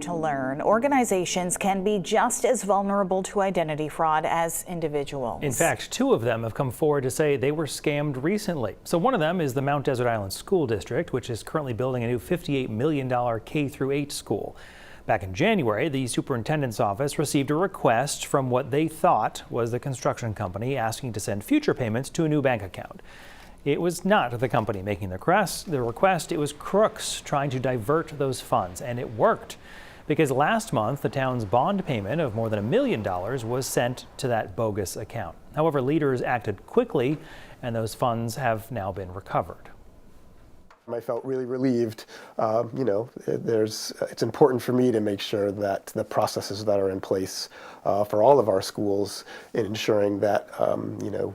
to learn. Organizations can be just as vulnerable to identity fraud as individuals. In fact, 2 of them have come forward to say they were scammed recently. So one of them is the Mount Desert Island School District, which is currently building a new $58 million K-8 school. Back in January, the superintendent's office received a request from what they thought was the construction company asking to send future payments to a new bank account. It was not the company making the request, it was crooks trying to divert those funds, and it worked. Because last month, the town's bond payment of more than $1 million was sent to that bogus account. However, leaders acted quickly, and those funds have now been recovered. I felt really relieved. It's important for me to make sure that the processes that are in place for all of our schools in ensuring that,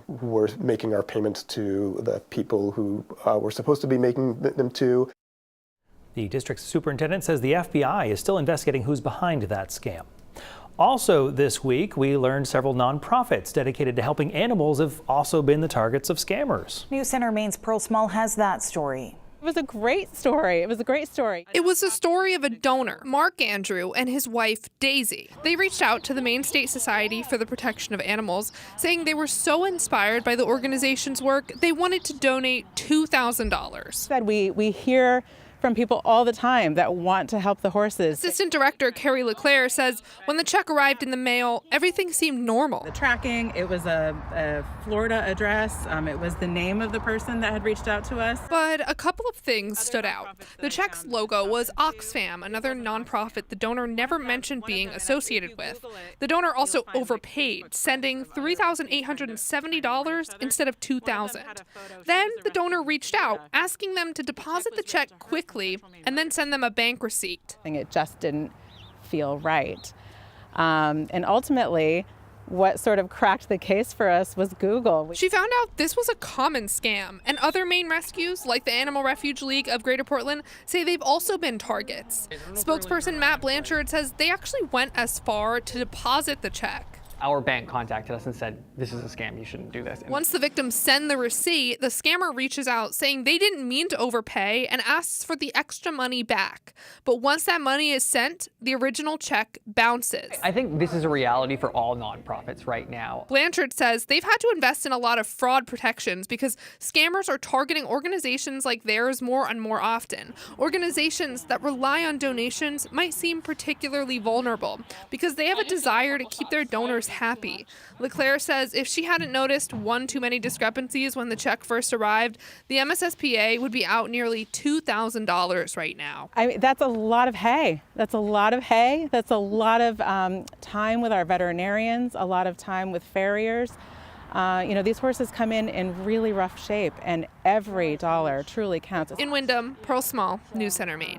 we're making our payments to the people who we're supposed to be making them to. The district superintendent says the FBI is still investigating who's behind that scam. Also this week, we learned several nonprofits dedicated to helping animals have also been the targets of scammers. News Center Maine's Pearl Small has that story. It was a great story. It was a great story. It was the story of a donor, Mark Andrew, and his wife, Daisy. They reached out to the Maine State Society for the Protection of Animals, saying they were so inspired by the organization's work, they wanted to donate $2,000. We hear from people all the time that want to help the horses. Assistant Director Carrie LeClaire says when the check arrived in the mail, everything seemed normal. The tracking, it was a Florida address. It was the name of the person that had reached out to us. But a couple of things stood out. The check's logo was Oxfam, another nonprofit the donor never mentioned being associated with. The donor also overpaid, sending $3,870 instead of $2,000. Then the donor reached out, asking them to deposit the check quickly and then send them a bank receipt. It just didn't feel right. And ultimately, what sort of cracked the case for us was Google. She found out this was a common scam, and other Maine rescues, like the Animal Refuge League of Greater Portland, say they've also been targets. Spokesperson Matt Blanchard says they actually went as far to deposit the check. Our bank contacted us and said, this is a scam, you shouldn't do this. Once the victims send the receipt, the scammer reaches out saying they didn't mean to overpay and asks for the extra money back. But once that money is sent, the original check bounces. I think this is a reality for all nonprofits right now. Blanchard says they've had to invest in a lot of fraud protections because scammers are targeting organizations like theirs more and more often. Organizations that rely on donations might seem particularly vulnerable because they have a desire to keep their donors happy. LeClaire says if she hadn't noticed one too many discrepancies when the check first arrived, the MSSPA would be out nearly $2,000 right now. That's a lot of hay. That's a lot of hay. That's a lot of time with our veterinarians, a lot of time with farriers. These horses come in really rough shape, and every dollar truly counts. In Windham, Pearl Small, News Center, Maine.